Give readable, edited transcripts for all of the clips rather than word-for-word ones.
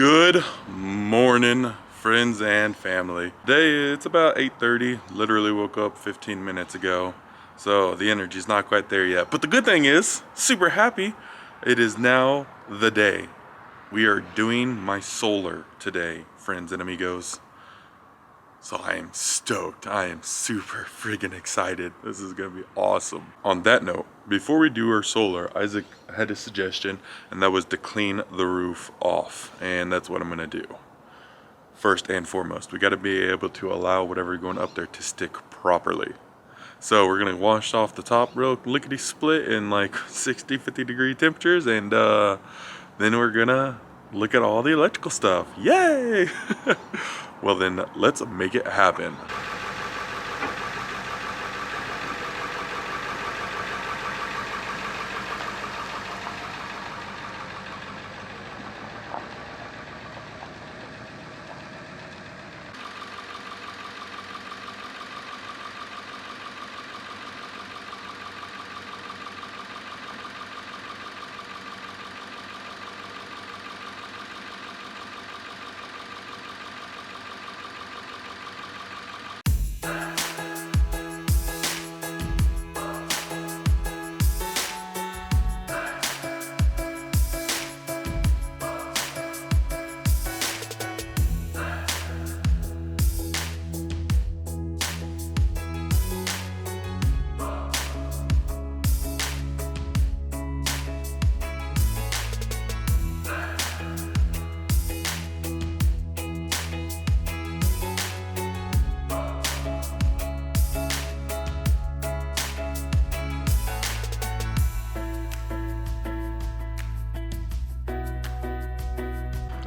Good morning, friends and family. Today it's about 8:30. Literally woke up 15 minutes ago, so the energy's not quite there yet. But the good thing is, super happy, it is now the day. We are doing my solar today, friends and amigos. So I am stoked. I am super friggin' excited. This is gonna be awesome. On that note, before we do our solar, Isaac had a suggestion, and that was to clean the roof off. And that's what I'm gonna do. First and foremost, we gotta be able to allow whatever going up there to stick properly. So we're gonna wash off the top real lickety split in like 60, 50 degree temperatures, and then we're gonna look at all the electrical stuff. Yay! Well then, let's make it happen.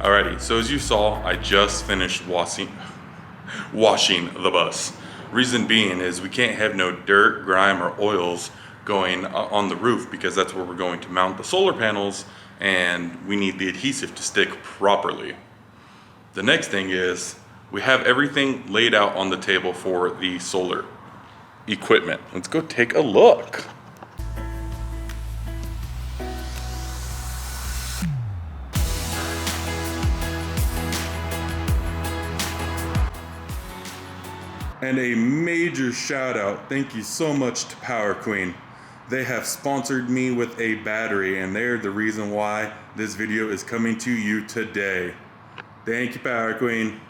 Alrighty, so as you saw, I just finished washing the bus. Reason being is we can't have no dirt, grime, or oils going on the roof because that's where we're going to mount the solar panels, and we need the adhesive to stick properly. The next thing is we have everything laid out on the table for the solar equipment. Let's go take a look. And a major shout out, thank you so much to Powerqueen. They have sponsored me with a battery, and they're the reason why this video is coming to you today. Thank you, Powerqueen.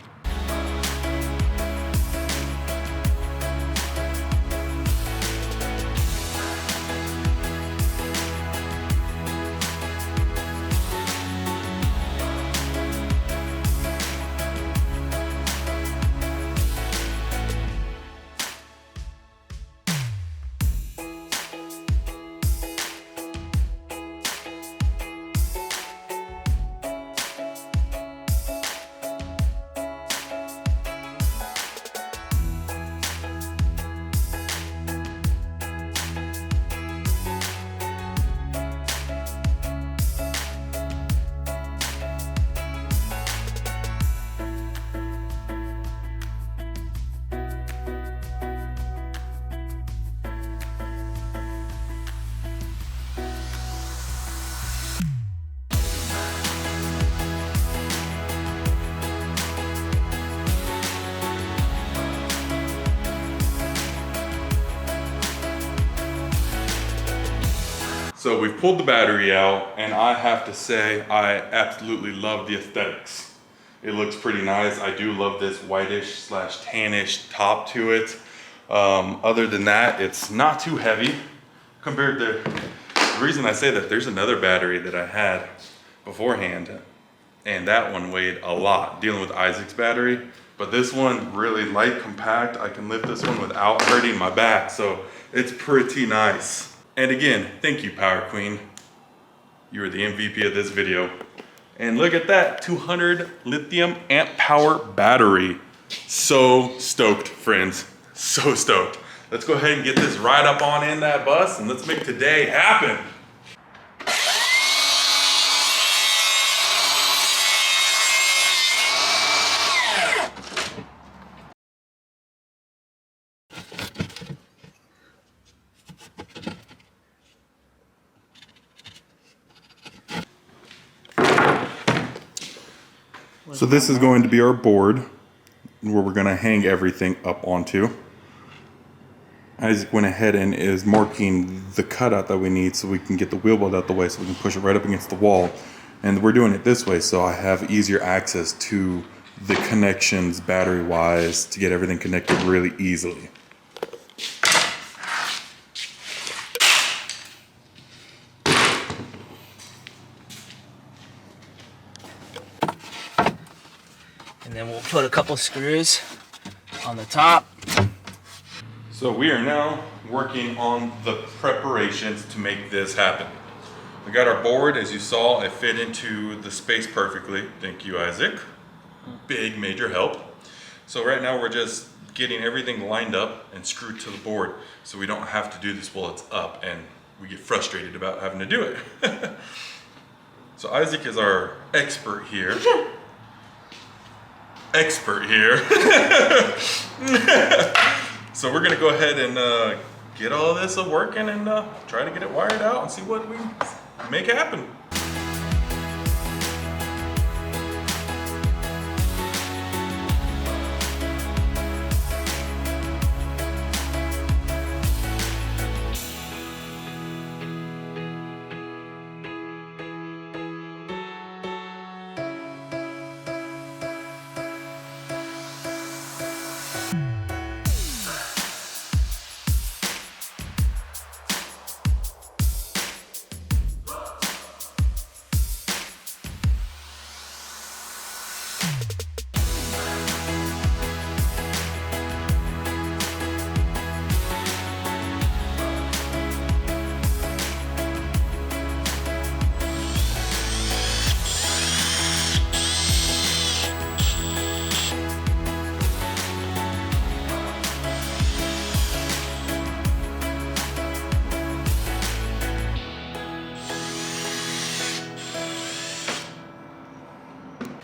So we've pulled the battery out, and I have to say I absolutely love the aesthetics. It looks pretty nice. I do love this whitish slash tannish top to it. Other than that, it's not too heavy compared to, the reason I say that, there's another battery that I had beforehand, and that one weighed a lot, dealing with Isaac's battery. But this one, really light, compact. I can lift this one without hurting my back, so it's pretty nice. And again, thank you, Powerqueen. You are the MVP of this video. And look at that, 200 lithium amp power battery. So stoked, friends, so stoked. Let's go ahead and get this right up on in that bus, and let's make today happen. So this is going to be our board where we're going to hang everything up onto. Isaac went ahead and is marking the cutout that we need so we can get the wheel bolt out the way so we can push it right up against the wall. And we're doing it this way so I have easier access to the connections battery wise to get everything connected really easily. And then we'll put a couple screws on the top. So we are now working on the preparations to make this happen. We got our board, as you saw, it fit into the space perfectly. Thank you, Isaac. Big major help. So right now we're just getting everything lined up and screwed to the board so we don't have to do this while it's up and we get frustrated about having to do it. So Isaac is our expert here. So we're gonna go ahead and get all of this working and try to get it wired out and see what we make happen.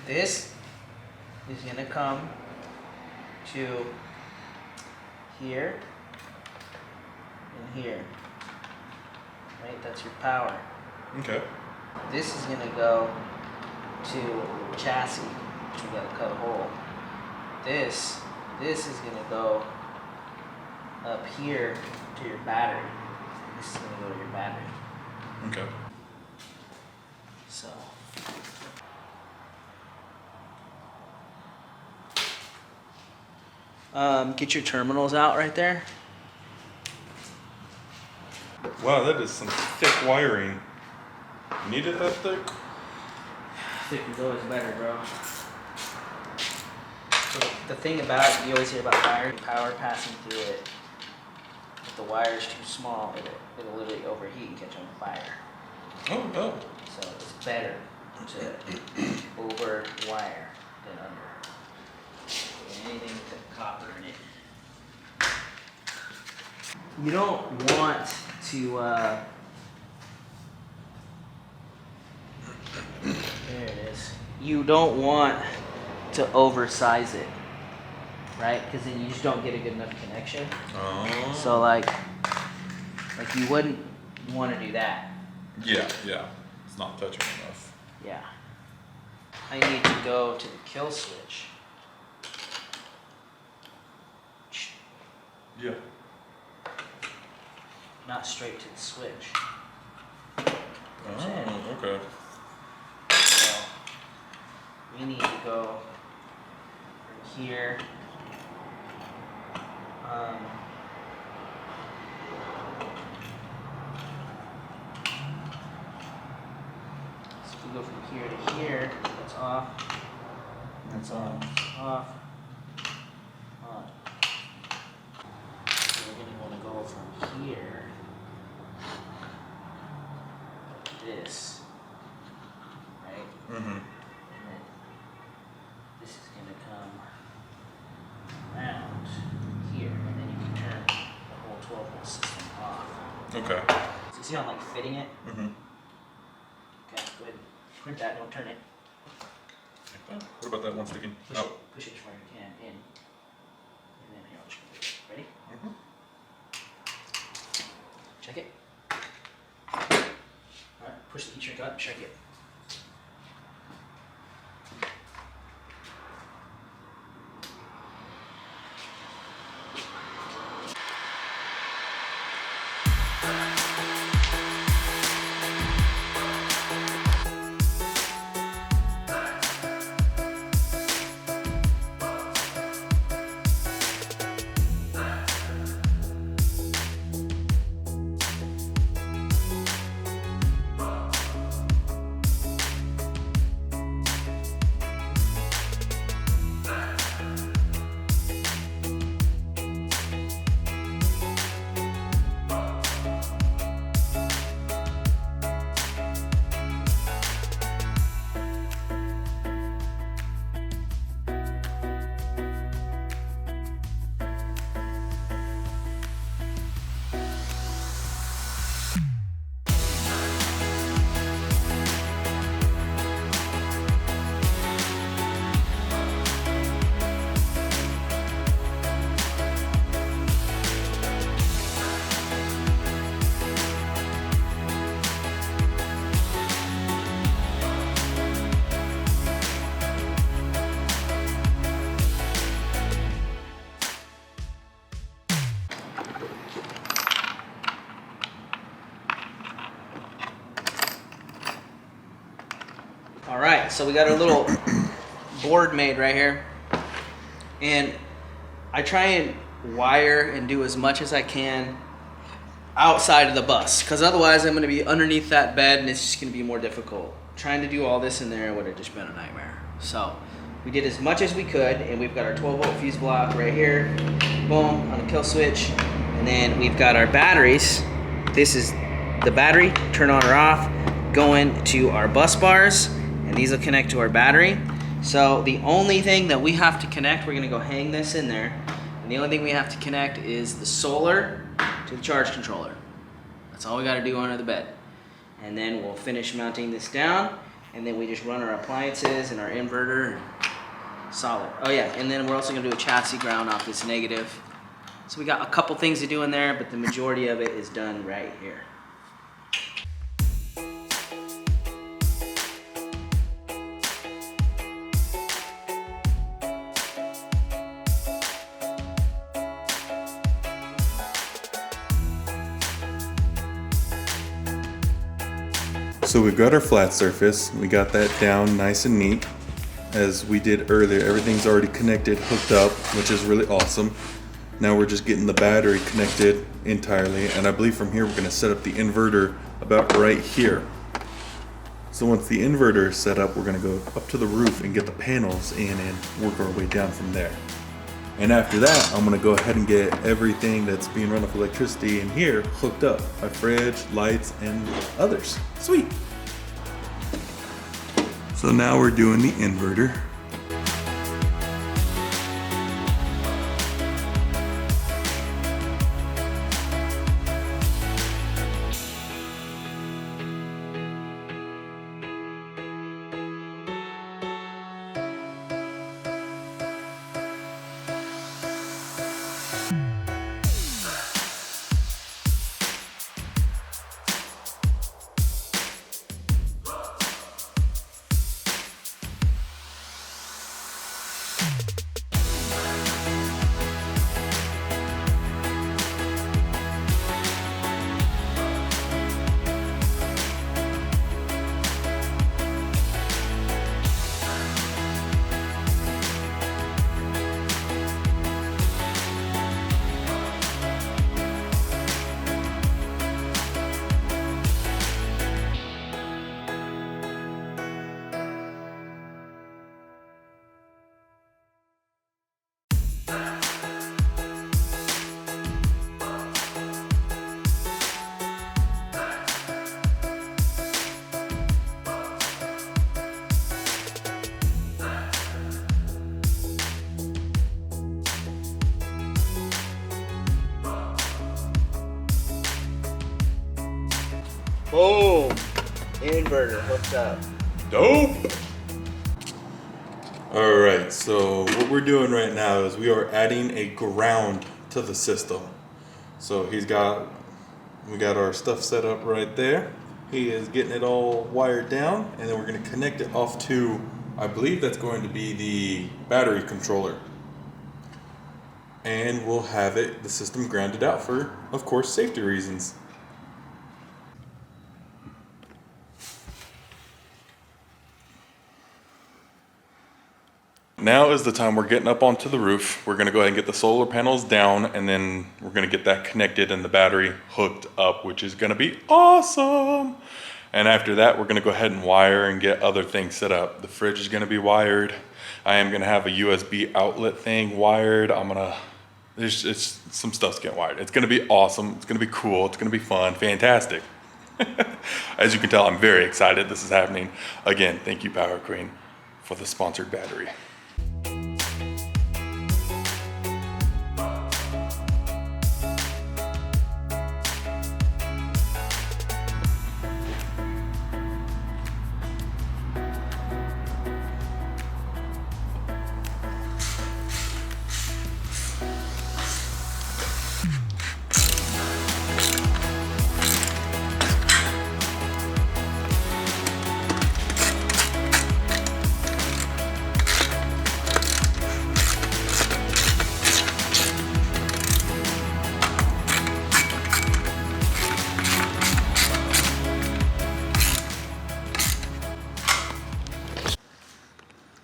This is gonna come to here and here. Right, that's your power. Okay. This is gonna go to chassis, which we gotta cut a hole. This is gonna go up here to your battery. This is gonna go to your battery. Okay. So. Get your terminals out right there. Wow, that is some thick wiring. You need it that thick? Thick is always better, bro. So the thing about it, you always hear about power passing through it. If the wire is too small, it'll literally overheat and catch on fire. Oh, no. So it's better to over wire than under. Anything with copper in it. You don't want to, there it is. You don't want to oversize it, right? Because then you just don't get a good enough connection. Oh. So like you wouldn't want to do that. Yeah. It's not touching enough. Yeah. I need to go to the kill switch. Yeah. Not straight to the switch. Oh, okay. So we need to go from here. So if we go from here to here, that's off. That's on. Off. On. So we're going to want to go from here. This, right? Mm-hmm. And then this is going to come around here, and then you can turn the whole 12-volt system off. Okay. So you see how I'm like fitting it? Mm-hmm. Okay, go ahead. Print that, don't turn it. What about that one sticking out? Push it as far as you can in. And then here, I'll just do it. Ready? Mm-hmm. Check it. Alright, push the heat shrink up, check it. So we got our little board made right here. And I try and wire and do as much as I can outside of the bus, because otherwise I'm going to be underneath that bed and it's just going to be more difficult. Trying to do all this in there would have just been a nightmare. So we did as much as we could, and we've got our 12-volt fuse block right here, boom, on the kill switch, and then we've got our batteries. This is the battery, turn on or off, going to our bus bars, and these will connect to our battery. So the only thing that we have to connect, we're going to go hang this in there, and the only thing we have to connect is the solar to the charge controller. That's all we got to do under the bed. And then we'll finish mounting this down, and then we just run our appliances and our inverter. Solid. Oh yeah, and then we're also going to do a chassis ground off this negative. So we got a couple things to do in there, but the majority of it is done right here. So we've got our flat surface, we got that down nice and neat as we did earlier. Everything's already connected, hooked up, which is really awesome. Now we're just getting the battery connected entirely, and I believe from here we're going to set up the inverter about right here. So once the inverter is set up, we're going to go up to the roof and get the panels in and work our way down from there. And after that, I'm going to go ahead and get everything that's being run off electricity in here hooked up. My fridge, lights, and others. Sweet. So now we're doing the inverter. Boom! Inverter hooked up. Dope! Alright, so what we're doing right now is we are adding a ground to the system. So we got our stuff set up right there. He is getting it all wired down, and then we're going to connect it off to, I believe that's going to be the battery controller. And we'll have the system grounded out for, of course, safety reasons. Now is the time we're getting up onto the roof. We're gonna go ahead and get the solar panels down, and then we're gonna get that connected and the battery hooked up, which is gonna be awesome. And after that, we're gonna go ahead and wire and get other things set up. The fridge is gonna be wired. I am gonna have a USB outlet thing wired. It's some stuff's getting wired. It's gonna be awesome. It's gonna be cool. It's gonna be fun, fantastic. As you can tell, I'm very excited this is happening. Again, thank you, Powerqueen, for the sponsored battery.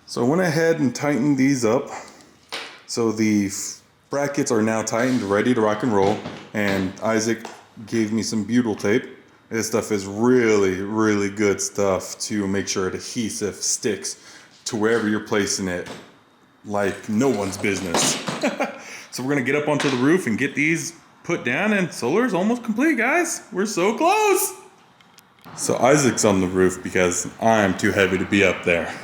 So I went ahead and tightened these up. So the brackets are now tightened, ready to rock and roll. And Isaac gave me some butyl tape. This stuff is really, really good stuff to make sure adhesive sticks to wherever you're placing it like no one's business. So we're gonna get up onto the roof and get these put down, and solar's almost complete, guys. We're so close. So Isaac's on the roof because I'm too heavy to be up there.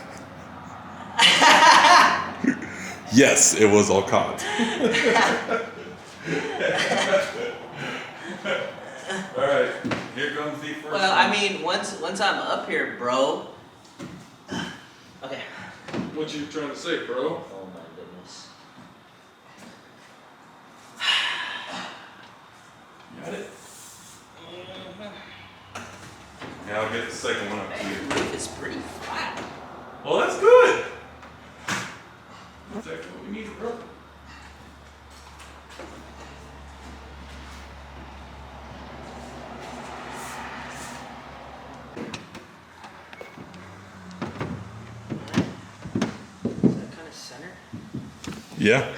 Yes, it was all caught. All right, here comes the first. Well, I mean, once I'm up here, bro. Okay. What you trying to say, bro? Oh my goodness. Got it? Yeah, I'll get the second one up to Hey, you. your roof is pretty flat. Well, that's good. That's exactly what we need, bro. Is that kind of center? Yeah.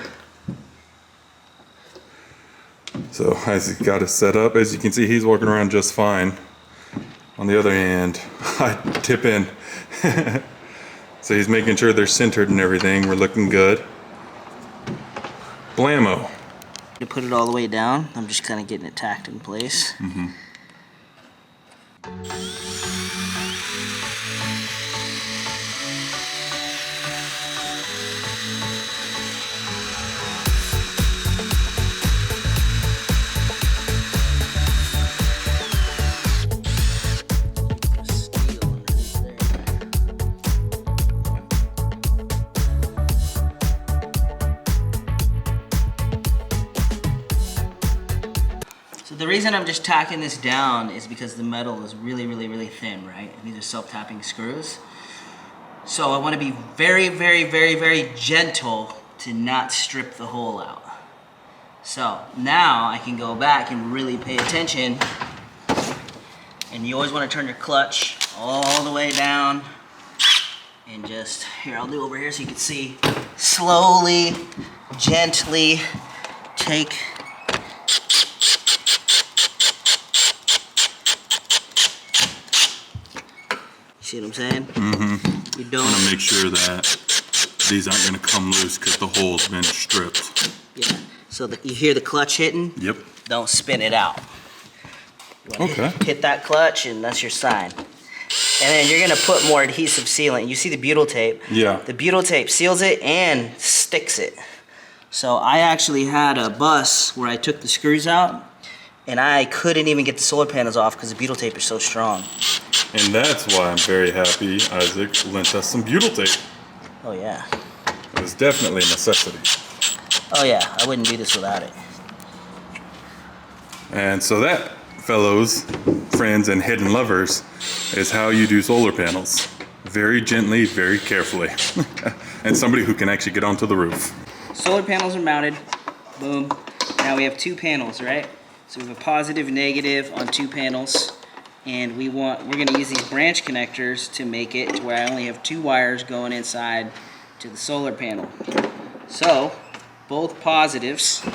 So Isaac got it set up. As you can see, he's walking around just fine. On the other hand, I tip in. So he's making sure they're centered and everything. We're looking good. Blammo. To put it all the way down, I'm just kind of getting it tacked in place. Mm-hmm. So the reason I'm just tacking this down is because the metal is really, really, really thin, right? And these are self-tapping screws. So I want to be very, very, very, very gentle to not strip the hole out. So now I can go back and really pay attention. And you always want to turn your clutch all the way down. And just, here, I'll do over here so you can see. Slowly, gently take. See what I'm saying? Mm-hmm. You don't want to make sure that these aren't going to come loose because the hole's been stripped. Yeah. So you hear the clutch hitting? Yep. Don't spin it out. You wanna Okay. hit that clutch, and that's your sign. And then you're gonna put more adhesive sealant. You see the butyl tape? Yeah. The butyl tape seals it and sticks it. So I actually had a bus where I took the screws out, and I couldn't even get the solar panels off because the butyl tape is so strong. And that's why I'm very happy Isaac lent us some butyl tape. Oh yeah. It was definitely a necessity. Oh yeah, I wouldn't do this without it. And so that, fellows, friends, and hidden lovers, is how you do solar panels. Very gently, very carefully. And somebody who can actually get onto the roof. Solar panels are mounted. Boom. Now we have two panels, right? So we have a positive, negative on two panels. And we're gonna use these branch connectors to make it to where I only have two wires going inside to the solar panel. So both positives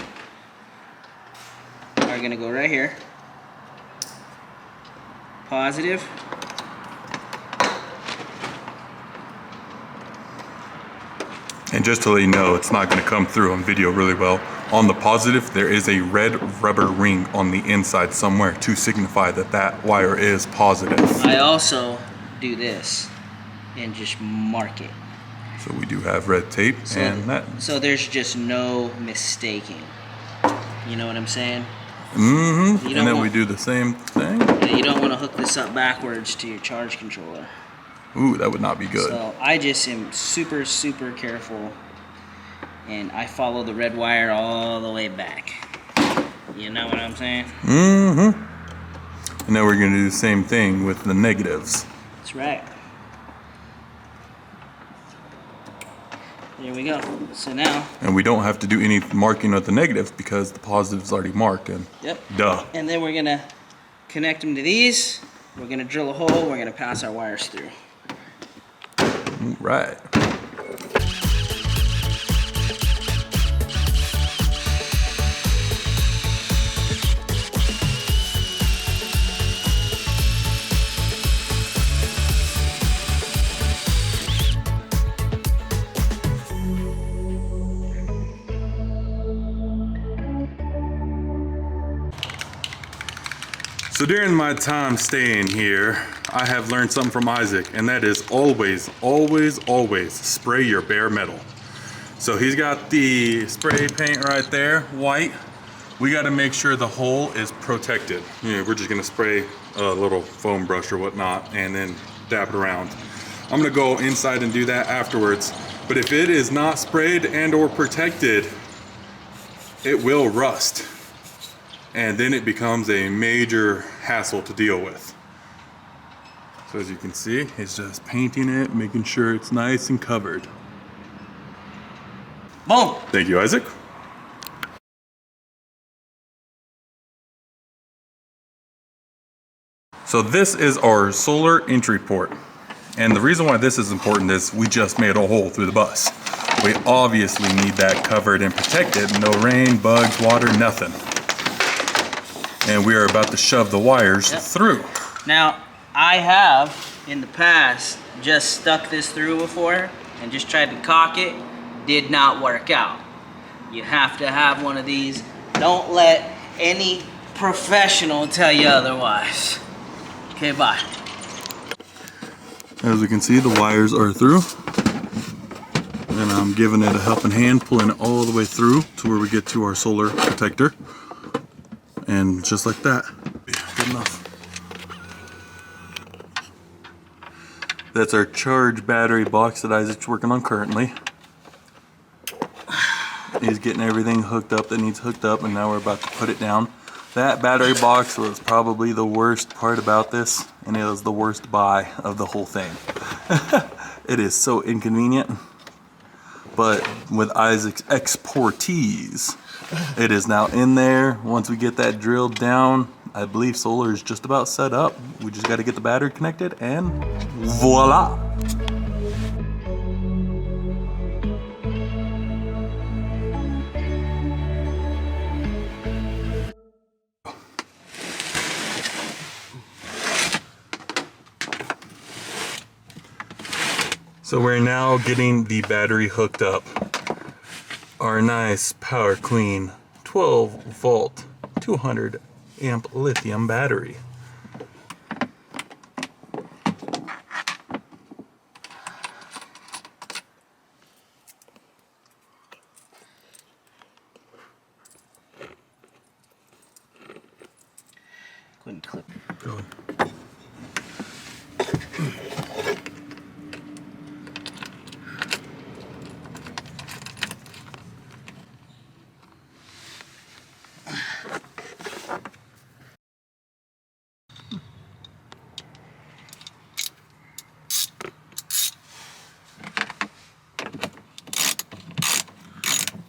are gonna go right here. Positive. And just to let you know, it's not going to come through on video really well. On the positive, there is a red rubber ring on the inside somewhere to signify that that wire is positive. I also do this and just mark it. So we do have red tape So there's just no mistaking. You know what I'm saying? Mm-hmm. You And then don't we do the same thing. Yeah, you don't want to hook this up backwards to your charge controller. Ooh, that would not be good. So I just am super, super careful, and I follow the red wire all the way back. You know what I'm saying? Mm-hmm. And now we're going to do the same thing with the negatives. That's right. There we go. So now. And we don't have to do any marking of the negatives because the positive's already marked. And Yep. duh. And then we're gonna connect them to these. We're gonna drill a hole. We're gonna pass our wires through. Right. So during my time staying here, I have learned something from Isaac, and that is always, always, always spray your bare metal. So he's got the spray paint right there, white. We got to make sure the hole is protected. We're just gonna spray a little foam brush or whatnot and then dab it around. I'm gonna go inside and do that afterwards. But if it is not sprayed and or protected, it will rust. And then it becomes a major hassle to deal with. So as you can see, he's just painting it, making sure it's nice and covered. Boom. Thank you, Isaac. So this is our solar entry port. And the reason why this is important is we just made a hole through the bus. We obviously need that covered and protected. No rain, bugs, water, nothing. And we are about to shove the wires through. Now, I have in the past just stuck this through before and just tried to caulk it. Did not work out. You have to have one of these. Don't let any professional tell you otherwise. Okay, bye. As we can see, the wires are through. And I'm giving it a helping hand, pulling it all the way through to where we get to our solar protector. And just like that, good enough. That's our charge battery box that Isaac's working on currently. He's getting everything hooked up that needs hooked up, and now we're about to put it down. That battery box was probably the worst part about this, and it was the worst buy of the whole thing. It is so inconvenient, but with Isaac's expertise, it is now in there. Once we get that drilled down, I believe solar is just about set up. We just got to get the battery connected, and voila! So we're now getting the battery hooked up. Our nice Powerqueen 12 volt 200 amp lithium battery. Couldn't clip. Go ahead.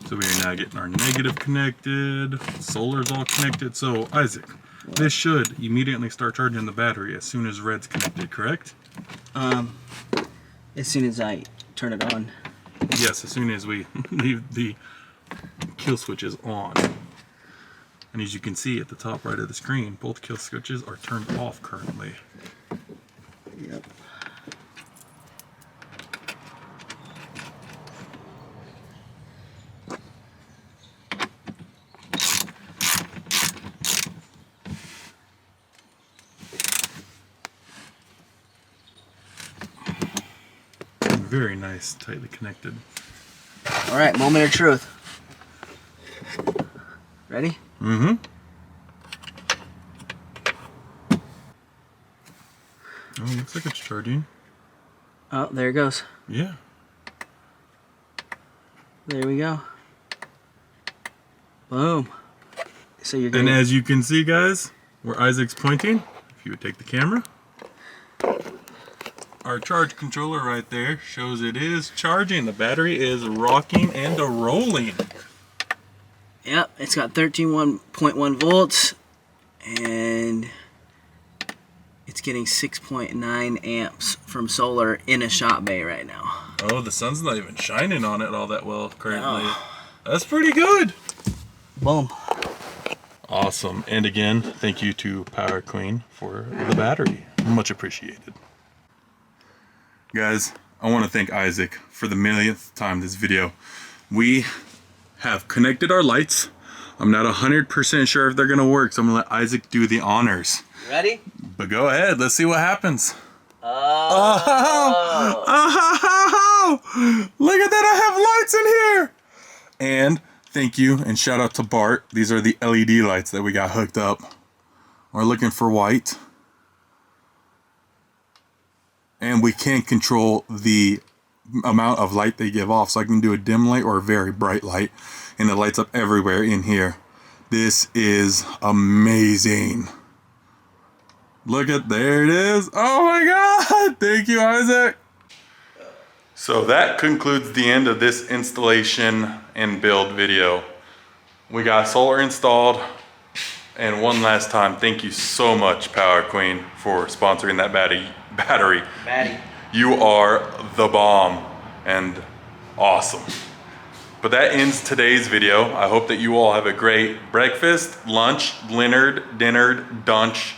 So we are now getting our negative connected, solar's all connected. So Isaac, this should immediately start charging the battery as soon as red's connected, correct? As soon as I turn it on. Yes, as soon as we leave the kill switches on. And as you can see at the top right of the screen, both kill switches are turned off currently. Yep. Very nice, tightly connected. All right, moment of truth. Ready? Mm-hmm. Oh, looks like it's charging. Oh, there it goes. Yeah. There we go. Boom. So you're And gonna... as you can see, guys, where Isaac's pointing, if you would take the camera, our charge controller right there shows it is charging. The battery is rocking and rolling. Yep, it's got 13.1 volts, and it's getting 6.9 amps from solar in a shop bay right now. Oh, the sun's not even shining on it all that well currently. That's pretty good. Boom. Awesome. And again, thank you to Powerqueen for the battery. Much appreciated. Guys, I want to thank Isaac for the millionth time this video. We have connected our lights. I'm not 100% sure if they're going to work, so I'm going to let Isaac do the honors. You ready? But go ahead, let's see what happens. Oh. Oh, look at that, I have lights in here. And thank you and shout out to Bart. These are the LED lights that we got hooked up. We're looking for white. And we can control the amount of light they give off. So I can do a dim light or a very bright light. And it lights up everywhere in here. This is amazing. Look at, there it is. Oh my God. Thank you, Isaac. So that concludes the end of this installation and build video. We got solar installed. And one last time, thank you so much, Powerqueen, for sponsoring that battery. You are the bomb and awesome. But that ends today's video. I hope that you all have a great breakfast, lunch, dinner, dunch,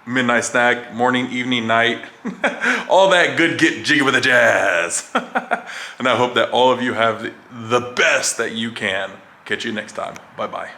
midnight snack, morning, evening, night, all that good get jiggy with the jazz. And I hope that all of you have the best that you can. Catch you next time. Bye-bye.